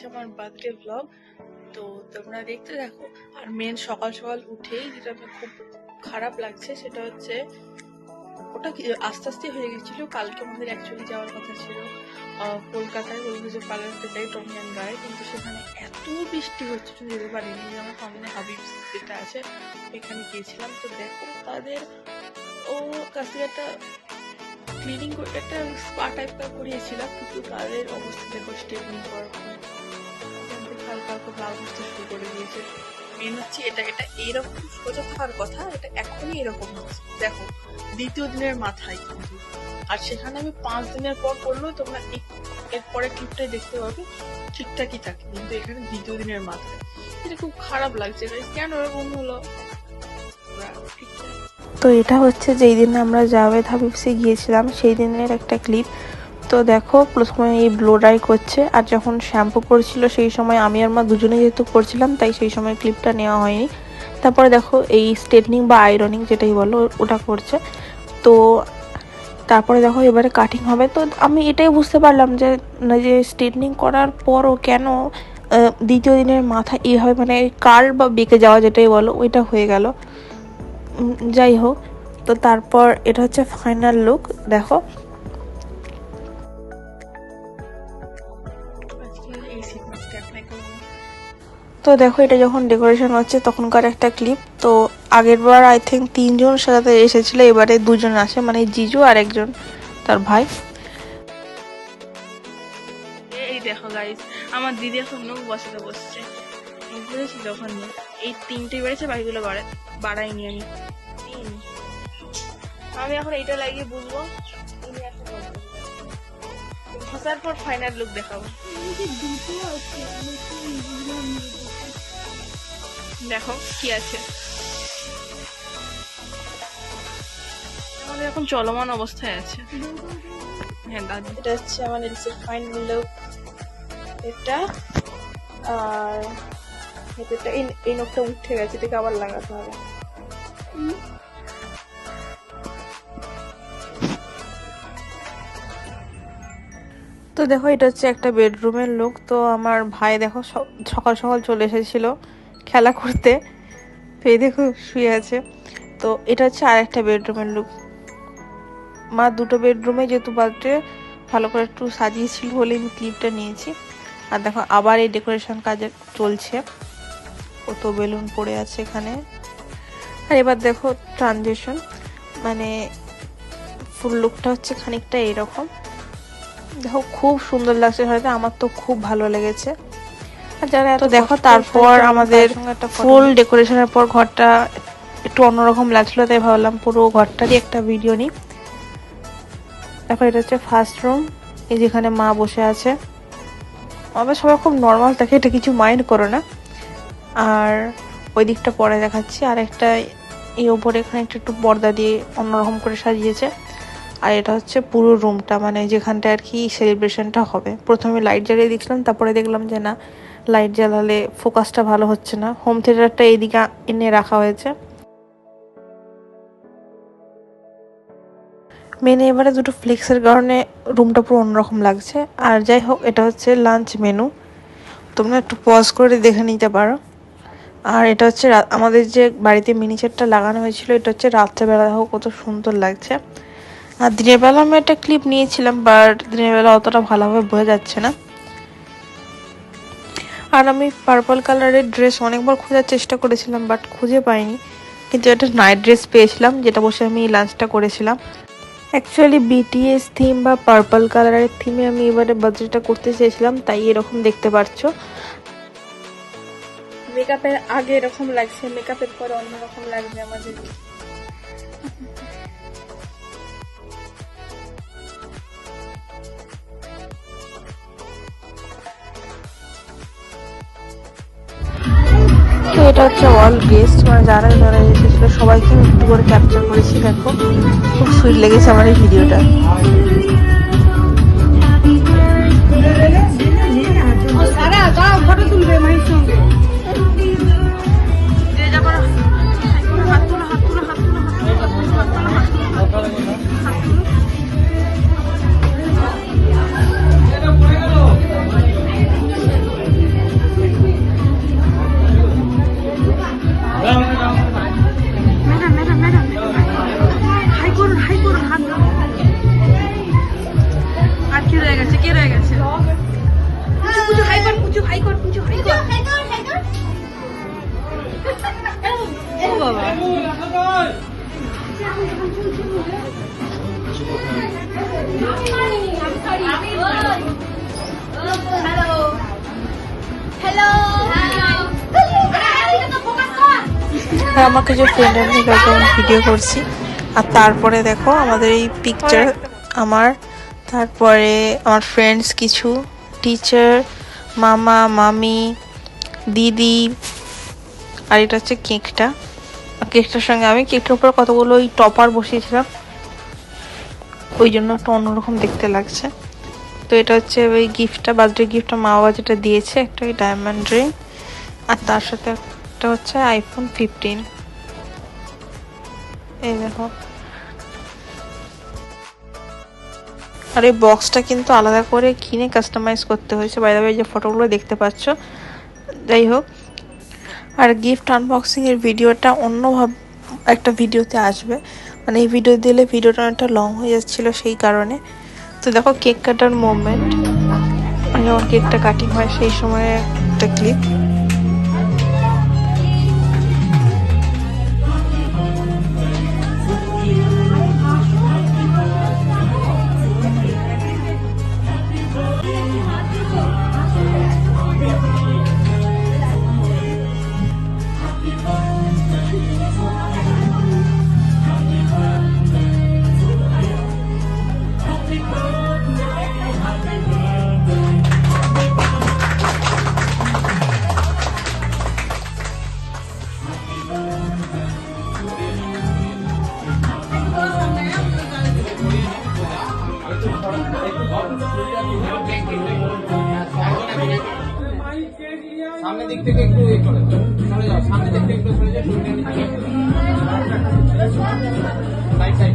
আমার birthday blog. তো তোমরা দেখতে থাকো। আর মেন সকাল সকাল উঠেই যেটা আমার খুব খারাপ লাগছে সেটা হচ্ছে ওটা আস্তে আস্তে হয়ে গেছিল। কালকে আমাদের অ্যাকচুয়ালি যাওয়ার কথা ছিল কলকাতায়, বলবো যে পার্লারতে যাই টমিয়ান গায়ে, কিন্তু সেখানে এত বৃষ্টি হচ্ছে যেতে পারিনি। আমার সামনে হাবিবস যেটা আছে এখানে গিয়েছিলাম। তো দেখো তাদের ও কাছে একটা ক্লিনিং করে একটা স্পা টাইপ করিয়েছিলাম, কিন্তু তাদের অবস্থা দেখো স্টেপনিং করার পর হালকা হালকা লাল বুঝতে শুরু করে দিয়েছে। মেন হচ্ছে এটা এইরকম সোজা থাকার কথা, এটা এখনই এরকম হচ্ছে। দেখো দ্বিতীয় দিনের মাথায় কিন্তু, আর সেখানে আমি 5 দিনের পর করলেও তোমরা এরপরে ক্লিপটাই দেখতে পাবে ঠিকঠাকই থাকে, কিন্তু এখানে দ্বিতীয় দিনের মাথায় এটা খুব খারাপ লাগছে। কেন এরকম হলো? তো এটা হচ্ছে যেই দিন আমরা জাভেদ হাবিবসে গিয়েছিলাম সেই দিনের একটা ক্লিপ। তো দেখো প্রথমে এই ব্লো ড্রাই করছে, আর যখন শ্যাম্পু করছিল সেই সময় আমি আর মা দুজনে যেহেতু করছিলাম তাই সেই সময় ক্লিপটা নেওয়া হয়নি। তারপরে দেখো এই স্ট্রেটনিং বা আয়রনিং যেটাই বলো ওটা করছে। তো তারপরে দেখো এবারে কাটিং হবে। তো আমি এটাই বুঝতে পারলাম যে স্ট্রেটনিং করার পরও কেন দ্বিতীয় দিনের মাথা এইভাবে মানে কার্ল বা বেঁকে যাওয়া যেটাই বলো ওইটা হয়ে গেল। যাই হোক, তো তারপর এটা হচ্ছে ফাইনাল লুক। দেখো তো দেখো এটা যখন ডেকোরেশন হচ্ছে তখনকার একটা ক্লিপ। তো আগের বার আই থিঙ্ক 3 জন সাথে এসেছিল, এবারে 2 জন আসে, মানে জিজু আর একজন তার ভাই। এই দেখো গাইস, আমার দিদি এখন নখ বসাতে বসছে, বুঝেছি যখন এই 3টে বেড়েছে, বাকিগুলো বাড়াইনি আমি। আমি এখন এটা লাগিয়ে বুঝবো, ঘষার পর ফাইনাল লুক দেখাবো। দেখো কি আছে আমাদের এখন চলমান অবস্থায় আছে। হ্যাঁ দাদু, এটা হচ্ছে আমার লিপসের ফাইনাল লুক এটা। আর এটা এই নখটা উঠে গেছে, এটাকে আবার লাগাতে হবে। তো দেখো এটা হচ্ছে একটা বেডরুমের লুক। তো আমার ভাই দেখো সকাল সকাল চলে এসেছিল খেলা করতে, তো এই দেখো শুয়ে আছে। তো এটা হচ্ছে আর একটা বেডরুমের লুক। মা দুটো বেডরুমে যেহেতু বার্থডে ভালো করে একটু সাজিয়েছিল বলে আমি ক্লিপটা নিয়েছি। আর দেখো আবার এই ডেকোরেশন কাজ চলছে, কত বেলুন পড়ে আছে এখানে। আর এবার দেখো ট্রানজিশন, মানে ফুল লুকটা হচ্ছে খানিকটা এইরকম। দেখো খুব সুন্দর লাগছে, হয়তো আমার তো খুব ভালো লেগেছে। আর যারা তো দেখো তারপর আমাদের ফুল ডেকোরেশনের পর ঘরটা একটু অন্যরকম লাগছিল, তাই ভাবলাম পুরো ঘরটারই একটা ভিডিও নিই। দেখো এটা হচ্ছে ফার্স্ট রুম, এই যেখানে মা বসে আছে। আমরা সবাই খুব নর্মাল থাকে, এটা কিছু মাইন্ড করো না। আর ওই দিকটা পরে দেখাচ্ছি। আর একটা এই ওপরে এখানে একটু পর্দা দিয়ে অন্যরকম করে সাজিয়েছে। আর এটা হচ্ছে পুরো রুমটা, মানে যেখানটা আর কি সেলিব্রেশনটা হবে। প্রথমে লাইট জ্বালিয়ে দেখছিলাম, তারপরে দেখলাম যে না, লাইট জ্বালালে ফোকাসটা ভালো হচ্ছে না। হোম থিয়েটারটা এইদিকে এনে রাখা হয়েছে। মেনে এবারে দুটো ফ্লেক্সের কারণে রুমটা পুরো অন্যরকম লাগছে। আর যাই হোক, এটা হচ্ছে লাঞ্চ মেনু, তোমরা একটু পজ করে দেখে নিতে পারো। আর এটা হচ্ছে আমাদের যে বাড়িতে মিনিচারটা লাগানো হয়েছিল, এটা হচ্ছে রাত্রেবেলা। দেখো কত সুন্দর লাগছে। আর দিনের বেলা আমি একটা ক্লিপ নিয়েছিলাম, বাট দিনের বেলা অতটা ভালোভাবে বোঝা যাচ্ছে না। আর আমি পার্পল কালারের ড্রেস অনেকবার খোঁজার চেষ্টা করেছিলাম, বাট খুঁজে পাইনি। কিন্তু একটা নাইট ড্রেস পেয়েছিলাম, যেটা বসে আমি লাঞ্চটা করেছিলাম। অ্যাকচুয়ালি বিটিএস থিম বা পার্পল কালারের থিমে আমি এবারে বার্থডেটা করতে চেয়েছিলাম, তাই এরকম দেখতে পাচ্ছ। মেকআপের আগে এরকম লাগছে, মেকআপের পরে অন্যরকম লাগবে আমাদের। তো এটা হচ্ছে অল গেস্ট, মানে যারা যারা এসেছিল সবাইকে আমি একটু করে ক্যাপচার করেছি। দেখো খুব সুইট লেগেছে আমার এই ভিডিওটা। ফটো তুলবে মায়ের সঙ্গে। বাবা। আর আমার কিছু ফ্রেন্ডের ভিডিও করছি। আর তারপরে দেখো আমাদের এই পিকচার, আমার তারপরে আমার ফ্রেন্ডস কিছু, টিচার, মামা, মামি, দিদি। আর এটা হচ্ছে কেকটা। কেকটার সঙ্গে আমি কেকটার উপর কতগুলো ওই টপার বসিয়েছিলাম, ওই জন্য একটা অন্যরকম দেখতে লাগছে। তো এটা হচ্ছে ওই গিফটটা, বার্থডে গিফটটা মা বাবা যেটা দিয়েছে, একটা ওই ডায়মন্ড রিং, আর তার সাথে একটা হচ্ছে আইফোন 15। এই দেখো। আর এই বক্সটা কিন্তু আলাদা করে কিনে কাস্টমাইজ করতে হয়েছে, বাইরে বাইরে যে ফটোগুলো দেখতে পাচ্ছ। যাই হোক, আর গিফট আনবক্সিং এর ভিডিওটা অন্যভাবে একটা ভিডিওতে আসবে, মানে এই ভিডিও দিলে ভিডিওটা অনেকটা লং হয়ে যাচ্ছিল সেই কারণে। তো দেখো কেক কাটার মোমেন্ট, যখন কেকটা কাটিং হয় সেই সময় একটা ক্লিপ। সামনে দিক থেকে একটু সরে যাও, সামনে দিক থেকে একটু সরে যাও, সাইড সাইড।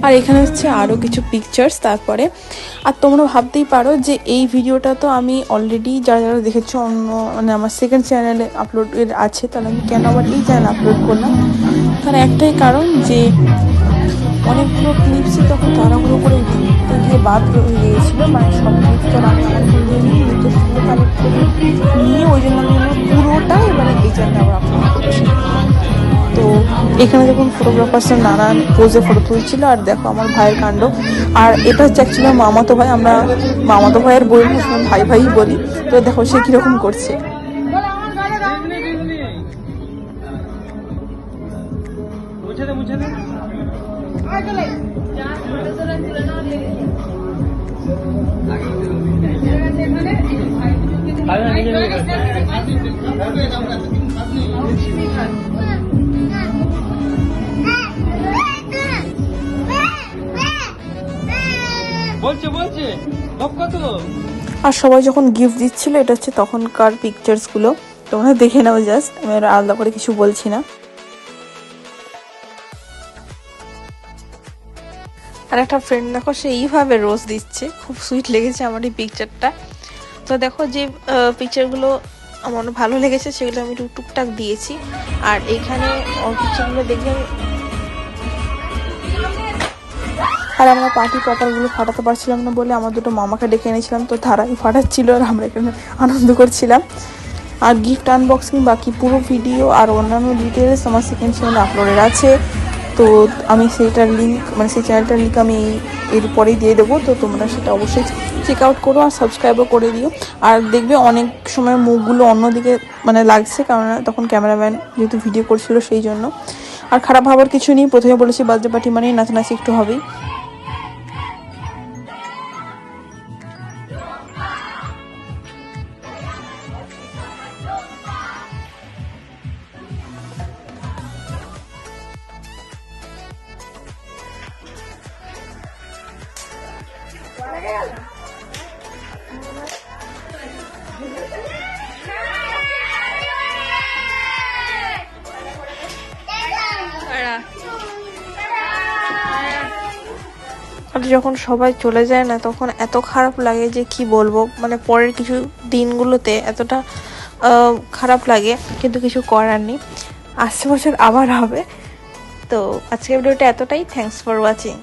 আর এখানে হচ্ছে আরও কিছু পিকচার্স। তারপরে আর তোমরা ভাবতেই পারো যে এই ভিডিওটা তো আমি অলরেডি যারা যারা দেখেছো অন্য, মানে আমার সেকেন্ড চ্যানেলে আপলোড আছে, তাহলে আমি কেন আবার এই চ্যানেল আপলোড করলাম? তার একটাই কারণ যে অনেকগুলো ক্লিপসই তখন তাড়াহুড়ো করে ঘুরতে গিয়ে বাদ হয়ে গিয়েছিলো, মানে সব ক্লিপটা আমি আমার ভিডিও নিয়ে সুন্দর কালেক্ট করে নিয়ে ওই জন্য আমি পুরোটা এবারে এই চ্যানেলে আবার আপলোড করছি। তো এখানে দেখুন ফটোগ্রাফার্সের নানান পোজে ফটো তুলছিল। আর দেখো আমার ভাইয়ের কাণ্ড। আর এটা হচ্ছে অ্যাকচুয়ালি মামাতো ভাই, আমরা মামাতো ভাইয়ের বই ভাই ভাই বলি। তো দেখো সে কিরকম করছে। আর সবাই যখন গিফট দিচ্ছিল, এটা হচ্ছে তখনকার পিকচার্স গুলো, তোমরা দেখে নাও জাস্ট, আমি আলাদা করে কিছু বলছি না। আর একটা ফ্রেন্ড দেখো সে এইভাবে রোজ দিচ্ছে, খুব সুইট লেগেছে আমার এই পিকচারটা। তো দেখো যে পিকচারগুলো আমার ভালো লেগেছে সেগুলো আমি টুকটাক দিয়েছি। আর এইখানে পিকচারগুলো দেখে আর আমরা পার্টি পপারগুলো ফাটাতে পারছিলাম না বলে আমার দুটো মামাকে ডেকে এনেছিলাম, তো তারাই ফাটাচ্ছিল আর আমরা এখানে আনন্দ করছিলাম। আর গিফট আনবক্সিং বাকি পুরো ভিডিও আর অন্যান্য ডিটেলস আমার সেকেন্ড চ্যানেলে আপলোডেড আছে। তো আমি সেইটার লিঙ্ক, মানে সেই চ্যানেলটার লিঙ্ক আমি এরপরেই দিয়ে দেবো। তো তোমরা সেটা অবশ্যই চেক আউট করো আর সাবস্ক্রাইবও করে দিও। আর দেখবে অনেক সময় মুখগুলো অন্যদিকে মানে লাগছে, কারণ তখন ক্যামেরাম্যান যেহেতু ভিডিও করছিল সেই জন্য। আর খারাপ ভাবার কিছু নেই, প্রথমে বলেছি বার্থডে পার্টি মানে নাচানাচি একটু হবেই। আর যখন সবাই চলে যায় না তখন এত খারাপ লাগে যে কি বলবো, মানে পরের কিছু দিনগুলোতে এতটা খারাপ লাগে, কিন্তু কিছু করার নেই, আসছে বছর আবার হবে। তো আজকের ভিডিওটা এতটাই। Thanks for watching.